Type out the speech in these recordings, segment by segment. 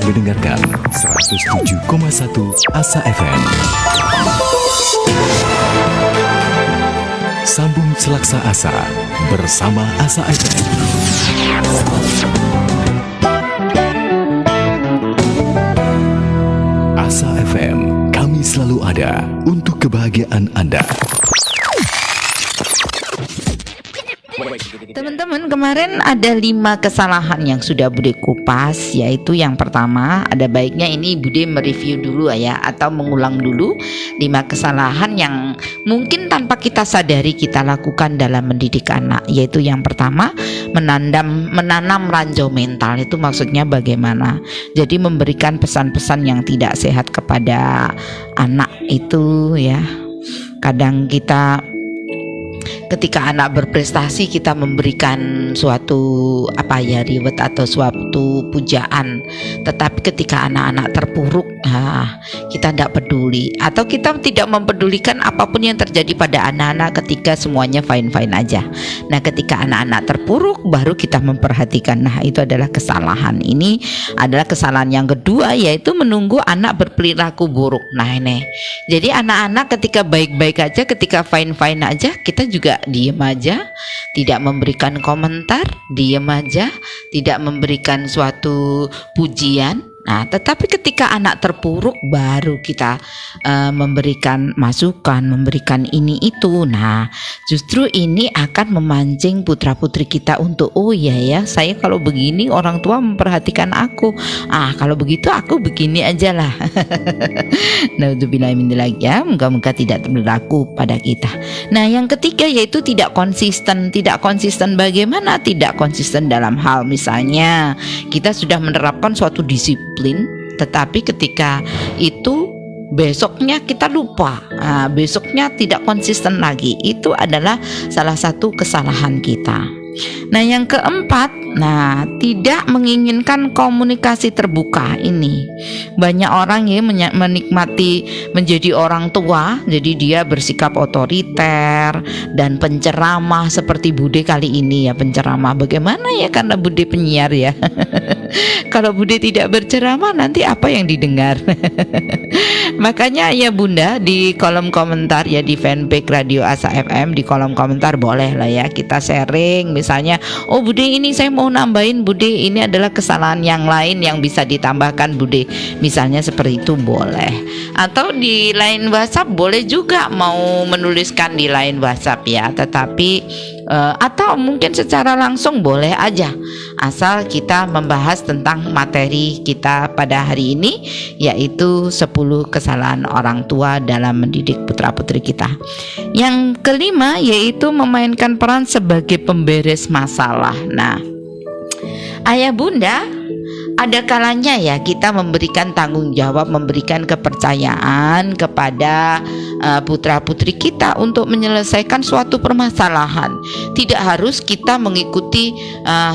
mendengarkan 107,1 Asa FM. Sambung Selaksa Asa bersama Asa FM. Asa FM, kami selalu ada untuk kebahagiaan Anda. Teman-teman, kemarin ada 5 kesalahan yang sudah Bude kupas, yaitu yang pertama, ada baiknya ini Bude mereview dulu ya, atau mengulang dulu 5 kesalahan yang mungkin tanpa kita sadari kita lakukan dalam mendidik anak. Yaitu yang pertama, menanam ranjau mental. Itu maksudnya bagaimana? Jadi memberikan pesan-pesan yang tidak sehat kepada anak itu ya. Kadang kita ketika anak berprestasi kita memberikan suatu reward atau suatu pujaan, tetapi ketika anak-anak terpuruk kita tidak peduli, atau kita tidak mempedulikan apapun yang terjadi pada anak-anak ketika semuanya fine-fine aja. Nah, ketika anak-anak terpuruk baru kita memperhatikan. Nah, itu adalah kesalahan. Ini adalah kesalahan yang kedua, yaitu menunggu anak berperilaku buruk. Nah, ini jadi anak-anak ketika baik-baik aja, ketika fine-fine aja, kita juga diem aja, tidak memberikan komentar, diem aja, tidak memberikan suatu pujian. Nah, tetapi ketika anak terpuruk baru kita memberikan masukan, memberikan ini itu. Nah, justru ini akan memancing putra-putri kita untuk, oh iya ya, saya kalau begini orang tua memperhatikan aku. Kalau begitu aku begini aja lah. Naudzubillah min dzalik ya, moga-moga tidak berlaku pada kita. Nah, yang ketiga yaitu tidak konsisten. Tidak konsisten bagaimana? Tidak konsisten dalam hal misalnya kita sudah menerapkan suatu disiplin, tetapi ketika itu besoknya kita lupa, besoknya tidak konsisten lagi. Itu adalah salah satu kesalahan kita. Nah, yang keempat, tidak menginginkan komunikasi terbuka. Ini banyak orang ya menikmati menjadi orang tua, jadi dia bersikap otoriter dan penceramah seperti Bude kali ini ya, penceramah. Bagaimana ya, karena Bude penyiar ya. Kalau Bude tidak berceramah nanti apa yang didengar? Makanya ya Bunda, di kolom komentar ya, di fanpage Radio Asa FM, di kolom komentar boleh lah ya kita sharing. Misalnya, oh Bude ini saya mau nambahin, Bude ini adalah kesalahan yang lain yang bisa ditambahkan Bude, misalnya seperti itu boleh. Atau di line WhatsApp boleh juga, mau menuliskan di line WhatsApp ya, tetapi atau mungkin secara langsung boleh aja, asal kita membahas tentang materi kita pada hari ini, yaitu 10 kesalahan orang tua dalam mendidik putra-putri kita. Yang kelima yaitu memainkan peran sebagai pemberes masalah. Nah, ayah bunda, ada kalanya ya kita memberikan tanggung jawab, memberikan kepercayaan kepada putra-putri kita untuk menyelesaikan suatu permasalahan. Tidak harus kita mengikuti,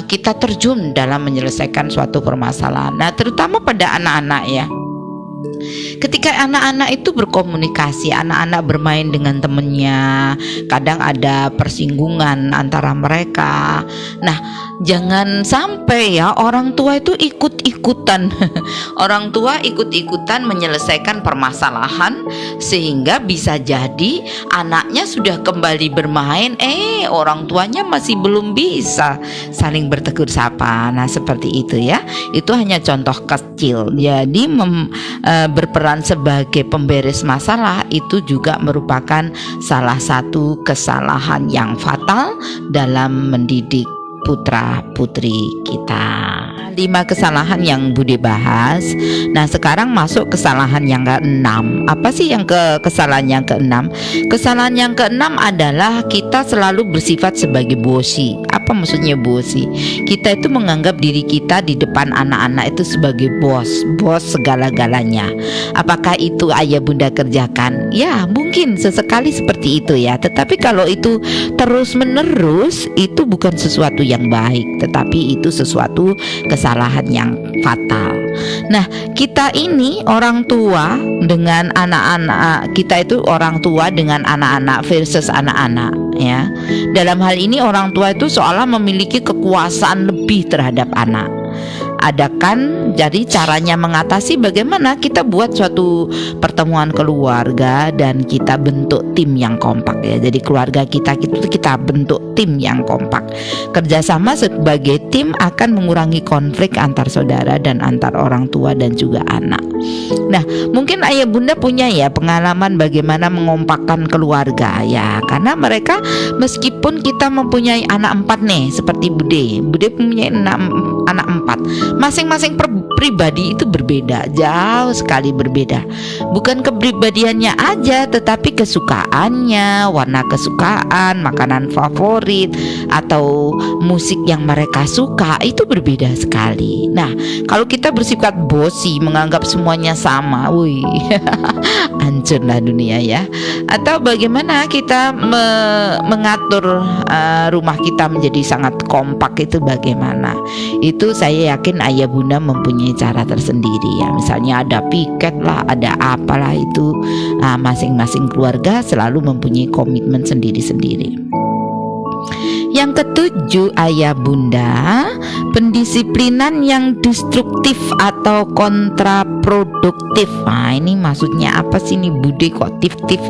kita terjun dalam menyelesaikan suatu permasalahan. Nah, terutama pada anak-anak ya. Ketika anak-anak itu berkomunikasi, anak-anak bermain dengan temennya, kadang ada persinggungan antara mereka. Nah, jangan sampai ya orang tua itu ikut-ikutan orang tua ikut-ikutan menyelesaikan permasalahan, sehingga bisa jadi anaknya sudah kembali bermain, orang tuanya masih belum bisa saling bertegur sapa. Nah, seperti itu ya. Itu hanya contoh kecil. Jadi berperan sebagai pemberes masalah itu juga merupakan salah satu kesalahan yang fatal dalam mendidik putra putri kita. 5 kesalahan yang Bude bahas. Nah, sekarang masuk kesalahan yang ke-6. Apa sih yang kesalahan yang ke-6? Kesalahan yang ke-6 adalah kita selalu bersifat sebagai bosi. Apa maksudnya bosi? Kita itu menganggap diri kita di depan anak-anak itu sebagai bos segala-galanya. Apakah itu ayah bunda kerjakan? Ya, mungkin sesekali seperti itu ya. Tetapi kalau itu terus-menerus, itu bukan sesuatu yang baik, tetapi itu sesuatu kesalahan yang fatal. Nah, kita ini orang tua dengan anak-anak, kita itu orang tua dengan anak-anak versus anak-anak ya. Dalam hal ini orang tua itu seolah memiliki kekuasaan lebih terhadap anak. adakan. Jadi caranya mengatasi bagaimana kita buat suatu pertemuan keluarga dan kita bentuk tim yang kompak ya. Jadi keluarga kita bentuk tim yang kompak. Kerjasama sebagai tim akan mengurangi konflik antar saudara dan antar orang tua dan juga anak. Nah, mungkin ayah bunda punya ya pengalaman bagaimana mengompakkan keluarga ya, karena mereka meskipun kita mempunyai anak 4 nih seperti Bude punya anak 4, masing-masing pribadi itu berbeda, jauh sekali berbeda. Bukan kepribadiannya aja, tetapi kesukaannya, warna kesukaan, makanan favorit, atau musik yang mereka suka itu berbeda sekali. Nah, kalau kita bersifat bosi, menganggap semuanya sama, wih, hancurlah dunia ya. Atau bagaimana kita mengatur rumah kita menjadi sangat kompak itu bagaimana? Itu saya yakin ayah bunda mempunyai cara tersendiri ya. Misalnya ada piket lah, ada apalah itu. Nah, masing-masing keluarga selalu mempunyai komitmen sendiri-sendiri. Yang ketujuh, ayah bunda, pendisiplinan yang destruktif atau kontraproduktif. Nah, ini maksudnya apa sih nih Bude kok tif-tif?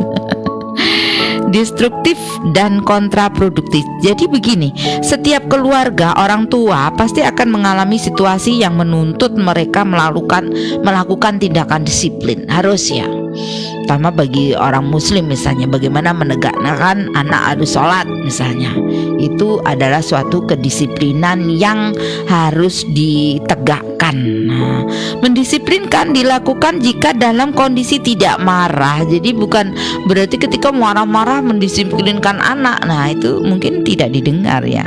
Destruktif dan kontraproduktif. Jadi begini, setiap keluarga orang tua pasti akan mengalami situasi yang menuntut mereka melakukan tindakan disiplin, harus ya. Terutama bagi orang muslim misalnya, bagaimana menegakkan anak harus sholat misalnya, itu adalah suatu kedisiplinan yang harus ditegakkan. Nah, mendisiplinkan dilakukan jika dalam kondisi tidak marah. Jadi bukan berarti ketika marah-marah mendisiplinkan anak. Nah, itu mungkin tidak didengar ya.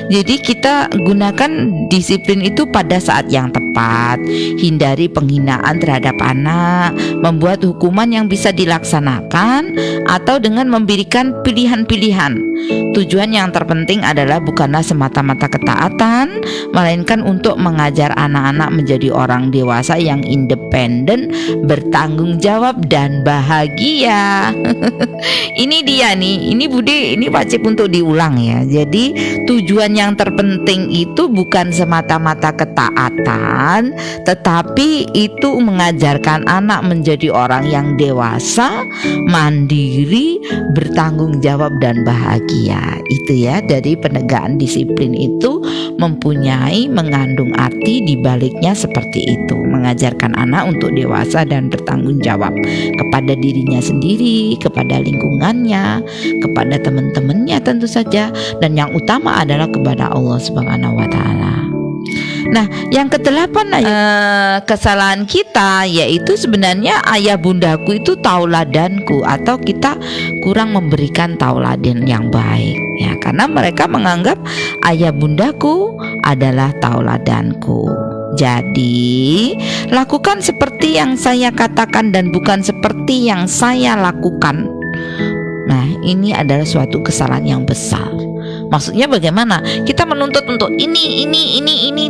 Jadi kita gunakan disiplin itu pada saat yang tepat, hindari penghinaan terhadap anak, membuat hukuman yang bisa dilaksanakan, atau dengan memberikan pilihan-pilihan. Tujuan yang terpenting adalah bukanlah semata-mata ketaatan, melainkan untuk mengajar anak-anak menjadi orang dewasa yang independen, bertanggung jawab dan bahagia. Ini dia nih, ini Bude, ini wajib untuk diulang ya. Jadi tujuan yang terpenting itu bukan semata-mata ketaatan, tetapi itu mengajarkan anak menjadi orang yang dewasa, mandiri, bertanggung jawab dan bahagia. Itu ya, dari penegakan disiplin itu mengandung arti di baliknya seperti itu, mengajarkan anak untuk dewasa dan bertanggung jawab kepada dirinya sendiri, kepada lingkungannya, kepada teman-temannya tentu saja, dan yang utama adalah kepada Allah Subhanahu wa taala. Nah, yang ke-8 kesalahan kita yaitu sebenarnya ayah bundaku itu tauladanku, atau kita kurang memberikan tauladan yang baik ya, karena mereka menganggap ayah bundaku adalah tauladanku. Jadi, lakukan seperti yang saya katakan dan bukan seperti yang saya lakukan. Nah, ini adalah suatu kesalahan yang besar. Maksudnya bagaimana? Kita menuntut untuk ini,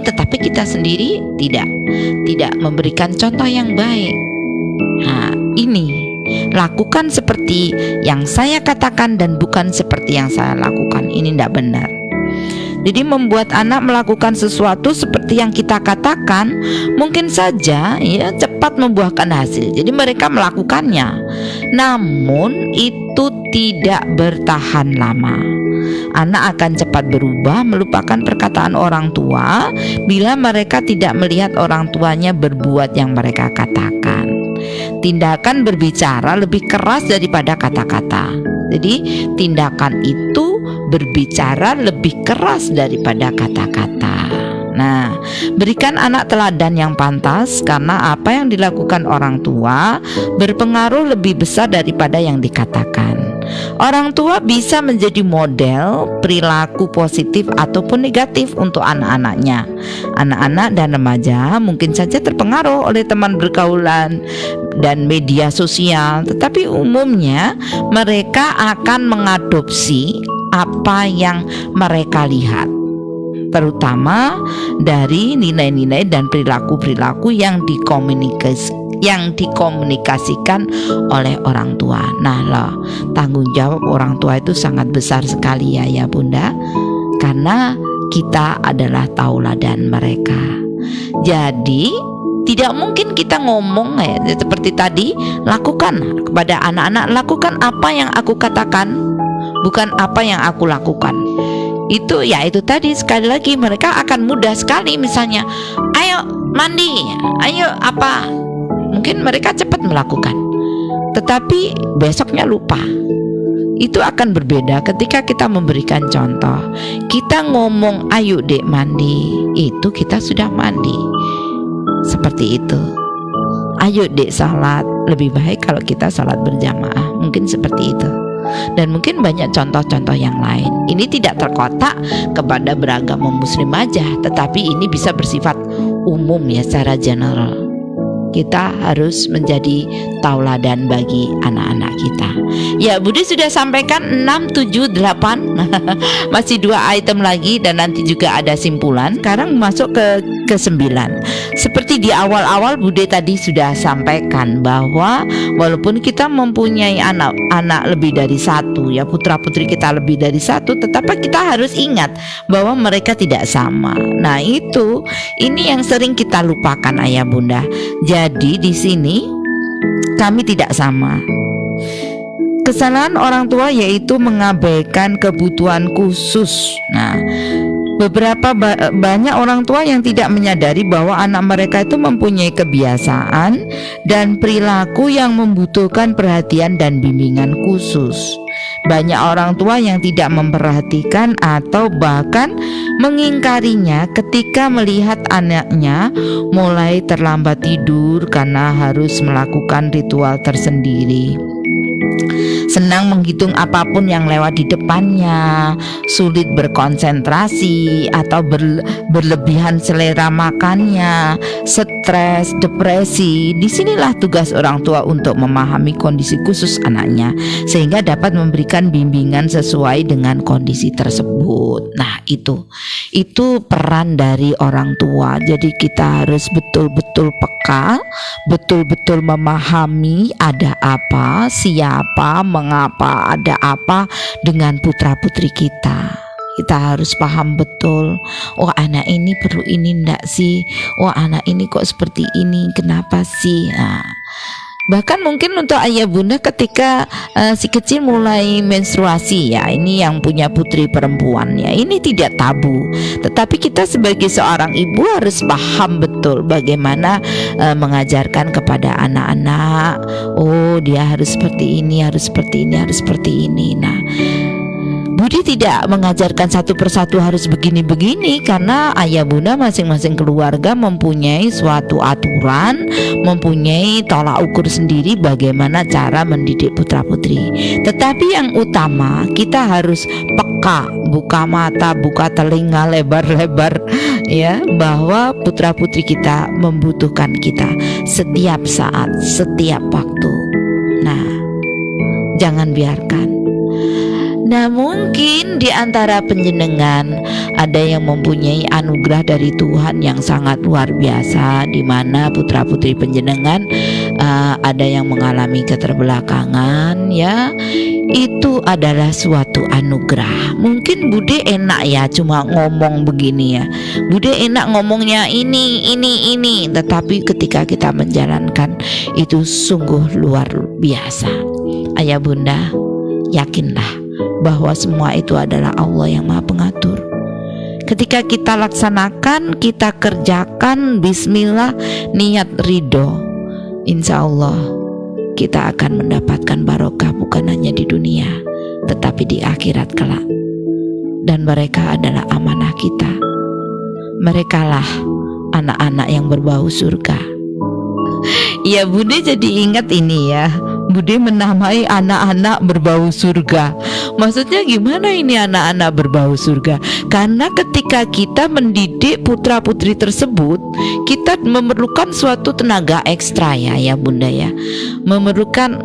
tetapi kita sendiri tidak memberikan contoh yang baik. Nah, ini lakukan seperti yang saya katakan dan bukan seperti yang saya lakukan. Ini tidak benar. Jadi membuat anak melakukan sesuatu seperti yang kita katakan mungkin saja ya cepat membuahkan hasil. Jadi mereka melakukannya, namun itu tidak bertahan lama. Anak akan cepat berubah, melupakan perkataan orang tua bila mereka tidak melihat orang tuanya berbuat yang mereka katakan. Tindakan berbicara lebih keras daripada kata-kata. Jadi tindakan itu berbicara lebih keras daripada kata-kata. Nah, berikan anak teladan yang pantas, karena apa yang dilakukan orang tua berpengaruh lebih besar daripada yang dikatakan. Orang tua bisa menjadi model perilaku positif ataupun negatif untuk anak-anaknya. Anak-anak dan remaja mungkin saja terpengaruh oleh teman bergaulan dan media sosial, tetapi umumnya mereka akan mengadopsi apa yang mereka lihat, terutama dari nilai-nilai dan perilaku-perilaku yang dikomunikasikan oleh orang tua. Nah loh, tanggung jawab orang tua itu sangat besar sekali ya bunda, karena kita adalah tauladan mereka. Jadi tidak mungkin kita ngomong ya seperti tadi, lakukan kepada anak-anak, lakukan apa yang aku katakan, bukan apa yang aku lakukan. Itu tadi, sekali lagi mereka akan mudah sekali, misalnya ayo mandi, ayo apa, mungkin mereka cepat melakukan, tetapi besoknya lupa. Itu akan berbeda ketika kita memberikan contoh. Kita ngomong ayo dek mandi, itu kita sudah mandi. Seperti itu. Ayo dek salat, lebih baik kalau kita salat berjamaah. Mungkin seperti itu. Dan mungkin banyak contoh-contoh yang lain. Ini tidak terkotak kepada beragama muslim aja, tetapi ini bisa bersifat umum ya, secara general. Kita harus menjadi tauladan bagi anak-anak kita. Ya, Budi sudah sampaikan 6, 7, 8 masih 2 item lagi dan nanti juga ada simpulan. Sekarang masuk ke 9. Seperti di awal-awal Budi tadi sudah sampaikan bahwa walaupun kita mempunyai anak-anak lebih dari 1 ya, putra-putri kita lebih dari 1, tetapi kita harus ingat bahwa mereka tidak sama. Nah, ini yang sering kita lupakan ayah bunda. Jadi di sini kami tidak sama. Kesalahan orang tua yaitu mengabaikan kebutuhan khusus. Nah, banyak orang tua yang tidak menyadari bahwa anak mereka itu mempunyai kebiasaan dan perilaku yang membutuhkan perhatian dan bimbingan khusus. Banyak orang tua yang tidak memperhatikan atau bahkan mengingkarinya ketika melihat anaknya mulai terlambat tidur karena harus melakukan ritual tersendiri. Senang menghitung apapun yang lewat di depannya, sulit berkonsentrasi atau berlebihan selera makannya, stres, depresi. Disinilah tugas orang tua untuk memahami kondisi khusus anaknya sehingga dapat memberikan bimbingan sesuai dengan kondisi tersebut. Nah, itu peran dari orang tua. Jadi kita harus betul-betul peka, betul-betul memahami ada apa, siapa, mengapa, ada apa dengan putra-putri kita. Kita harus paham betul, oh anak ini perlu ini enggak sih, oh anak ini kok seperti ini, kenapa sih. Nah, bahkan mungkin untuk ayah bunda ketika si kecil mulai menstruasi ya, ini yang punya putri perempuan ya, ini tidak tabu. Tetapi kita sebagai seorang ibu harus paham betul bagaimana mengajarkan kepada anak-anak, oh dia harus seperti ini, harus seperti ini, harus seperti ini. Nah, Budi tidak mengajarkan satu persatu harus begini-begini, karena ayah bunda masing-masing keluarga mempunyai suatu aturan, mempunyai tolak ukur sendiri bagaimana cara mendidik putra-putri. Tetapi yang utama kita harus peka, buka mata, buka telinga lebar-lebar ya, bahwa putra-putri kita membutuhkan kita setiap saat, setiap waktu. Nah, jangan biarkan. Nah, mungkin di antara penjenengan ada yang mempunyai anugerah dari Tuhan yang sangat luar biasa, di mana putra-putri penjenengan ada yang mengalami keterbelakangan ya. Itu adalah suatu anugerah. Mungkin Bude enak ya cuma ngomong begini ya, Bude enak ngomongnya ini, tetapi ketika kita menjalankan itu sungguh luar biasa. Ayah bunda, yakinlah bahwa semua itu adalah Allah yang Maha Pengatur. Ketika kita laksanakan, kita kerjakan, bismillah, niat ridho, insya Allah kita akan mendapatkan barokah bukan hanya di dunia tetapi di akhirat kelak. Dan mereka adalah amanah kita. Merekalah anak-anak yang berbau surga. Ya, Bude jadi ingat ini ya, Bude menamai anak-anak berbau surga. Maksudnya gimana ini anak-anak berbau surga? Karena ketika kita mendidik putra-putri tersebut, kita memerlukan suatu tenaga ekstra ya bunda ya, memerlukan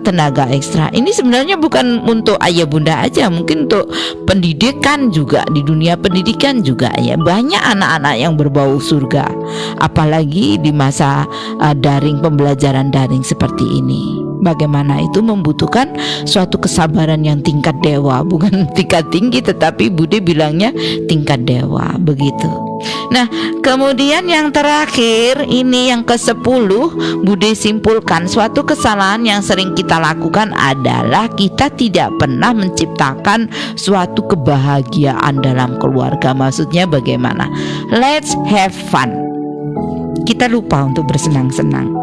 tenaga ekstra. Ini sebenarnya bukan untuk ayah bunda aja, mungkin untuk pendidikan juga, di dunia pendidikan juga ya. Banyak anak-anak yang berbau surga, apalagi di masa daring, pembelajaran daring seperti ini. Bagaimana itu membutuhkan suatu kesabaran yang tingkat dewa, bukan tingkat tinggi, tetapi Bude bilangnya tingkat dewa begitu. Nah, kemudian yang terakhir ini yang ke-10, Bude simpulkan suatu kesalahan yang sering kita lakukan adalah kita tidak pernah menciptakan suatu kebahagiaan dalam keluarga. Maksudnya bagaimana? Let's have fun. Kita lupa untuk bersenang-senang.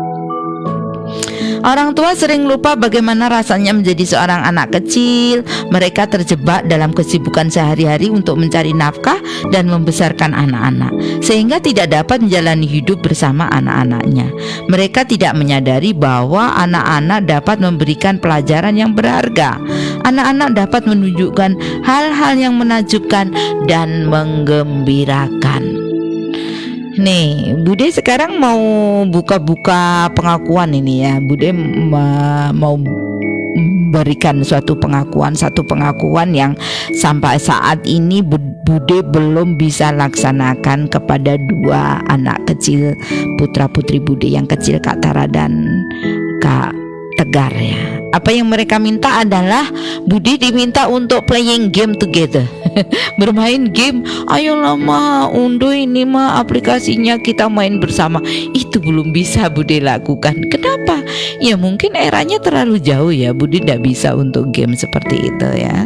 Orang tua sering lupa bagaimana rasanya menjadi seorang anak kecil. Mereka terjebak dalam kesibukan sehari-hari untuk mencari nafkah dan membesarkan anak-anak, sehingga tidak dapat menjalani hidup bersama anak-anaknya. Mereka tidak menyadari bahwa anak-anak dapat memberikan pelajaran yang berharga. Anak-anak dapat menunjukkan hal-hal yang menakjubkan dan menggembirakan. Nih, Bude sekarang mau buka-buka pengakuan ini ya. Bude mau berikan satu pengakuan yang sampai saat ini Bude belum bisa laksanakan kepada 2 anak kecil putra putri Bude yang kecil, Kak Tara dan Kak Tegar ya. Apa yang mereka minta adalah Bude diminta untuk playing game together. Bermain game. Ayolah ma, unduh ini ma aplikasinya, kita main bersama. Itu belum bisa Bude lakukan. Kenapa? Ya mungkin eranya terlalu jauh ya. Bude tidak bisa untuk game seperti itu ya.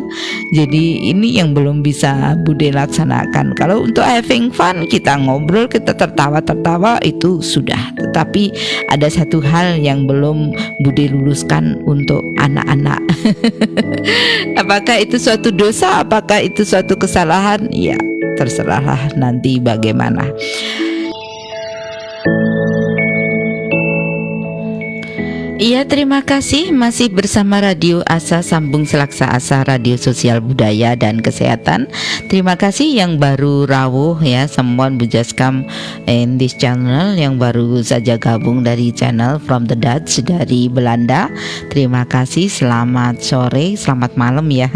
Jadi ini yang belum bisa Bude laksanakan. Kalau untuk having fun, kita ngobrol, kita tertawa-tertawa, itu sudah. Tetapi ada satu hal yang belum Bude luluskan untuk anak-anak. Apakah itu suatu dosa? Apakah itu suatu kesalahan? Ya, terserahlah nanti bagaimana. Iya, terima kasih masih bersama Radio Asa, sambung selaksa Asa, radio sosial budaya dan kesehatan. Terima kasih yang baru rawuh ya, someone who just come in this channel, yang baru saja gabung dari channel From the Dutch dari Belanda. Terima kasih, selamat sore, selamat malam ya.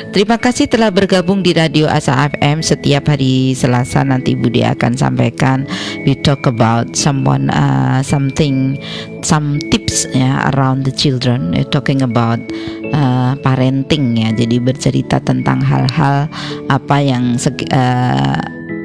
Terima kasih telah bergabung di Radio Asa FM. Setiap hari Selasa nanti Bude akan sampaikan, we talk about someone some tips ya around the children, talking about parenting ya. Jadi bercerita tentang hal-hal apa yang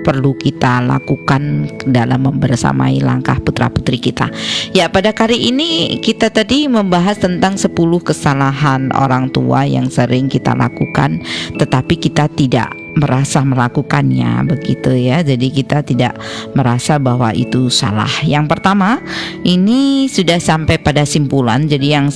perlu kita lakukan dalam membersamai langkah putra-putri kita. Ya, pada kali ini kita tadi membahas tentang 10 kesalahan orang tua yang sering kita lakukan tetapi kita tidak merasa melakukannya, begitu ya. Jadi kita tidak merasa bahwa itu salah. Yang pertama, ini sudah sampai pada simpulan. Jadi yang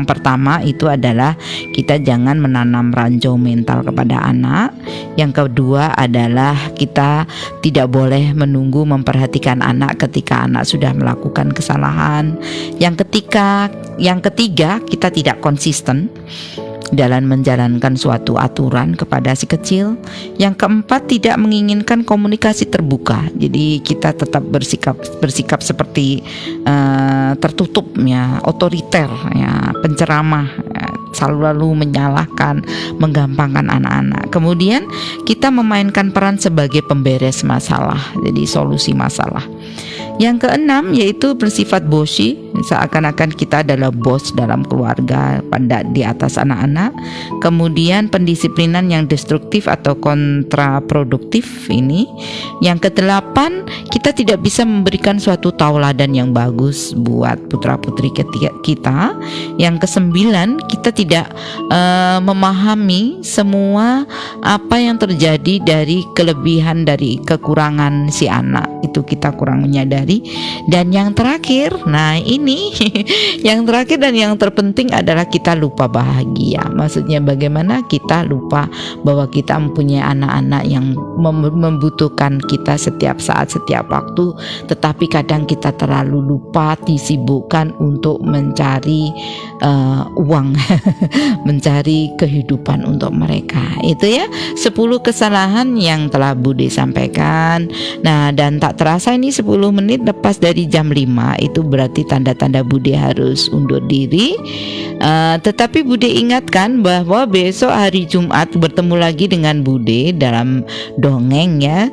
pertama itu adalah kita jangan menanam ranjau mental kepada anak. Yang kedua adalah kita tidak boleh menunggu memperhatikan anak ketika anak sudah melakukan kesalahan. Yang ketiga, kita tidak konsisten dalam menjalankan suatu aturan kepada si kecil. Yang keempat, tidak menginginkan komunikasi terbuka. Jadi kita tetap bersikap seperti tertutup ya, otoriter ya, penceramah ya, selalu menyalahkan, menggampangkan anak-anak. Kemudian kita memainkan peran sebagai pemberes masalah, jadi solusi masalah. Yang keenam yaitu bersifat bossy, seakan-akan kita adalah bos dalam keluarga pada di atas anak-anak. Kemudian pendisiplinan yang destruktif atau kontraproduktif ini. Yang kedelapan, kita tidak bisa memberikan suatu tauladan yang bagus buat putra-putri kita. Yang kesembilan, kita tidak memahami semua apa yang terjadi dari kelebihan dari kekurangan si anak, itu kita kurang menyadari. Dan yang terakhir, nah ini yang terakhir dan yang terpenting adalah kita lupa bahagia. Maksudnya bagaimana kita lupa bahwa kita mempunyai anak-anak yang membutuhkan kita setiap saat, setiap waktu, tetapi kadang kita terlalu lupa, disibukkan untuk mencari uang mencari kehidupan untuk mereka. Itu ya 10 kesalahan yang telah Bude sampaikan. Nah, dan tak terasa ini 10 menit lepas dari jam 5, itu berarti tanda-tanda Bude harus undur diri. Tetapi Bude ingatkan bahwa besok hari Jumat bertemu lagi dengan Bude dalam dongeng ya.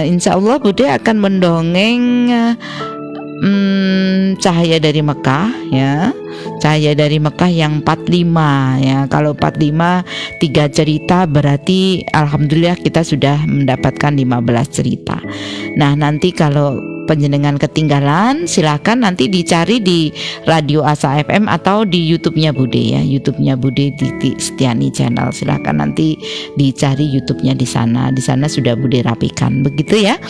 Insya Allah Bude akan mendongeng Cahaya dari Mekah ya. Cahaya dari Mekah yang 45 ya. Kalau 45 3 cerita berarti alhamdulillah kita sudah mendapatkan 15 cerita. Nah, nanti kalau penjenengan ketinggalan, silakan nanti dicari di Radio Asa FM atau di YouTube-nya Bude ya, YouTube-nya Bude Titi Setiani Channel. Silakan nanti dicari YouTube-nya di sana. Di sana sudah Bude rapikan, begitu ya.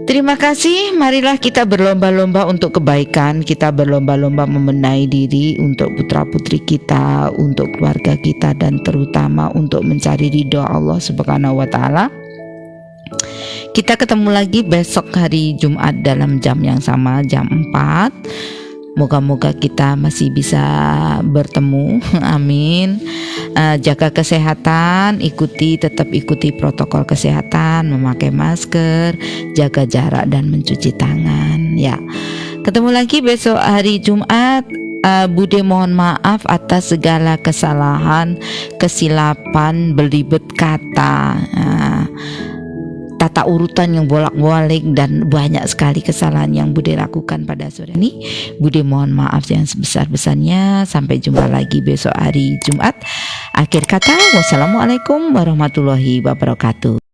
Terima kasih. Marilah kita berlomba-lomba untuk kebaikan. Kita berlomba-lomba membenahi diri untuk putra-putri kita, untuk keluarga kita, dan terutama untuk mencari ridho Allah Subhanahu wa taala. Kita ketemu lagi besok hari Jumat dalam jam yang sama, jam 4. Moga-moga kita masih bisa bertemu. Amin. Jaga kesehatan, tetap ikuti protokol kesehatan, memakai masker, jaga jarak dan mencuci tangan ya. Ketemu lagi besok hari Jumat. Bude mohon maaf atas segala kesalahan, kesilapan, belibet kata, tata urutan yang bolak-balik, dan banyak sekali kesalahan yang Bude lakukan pada sore ini. Bude mohon maaf yang sebesar-besarnya. Sampai jumpa lagi besok hari Jumat. Akhir kata, wassalamualaikum warahmatullahi wabarakatuh.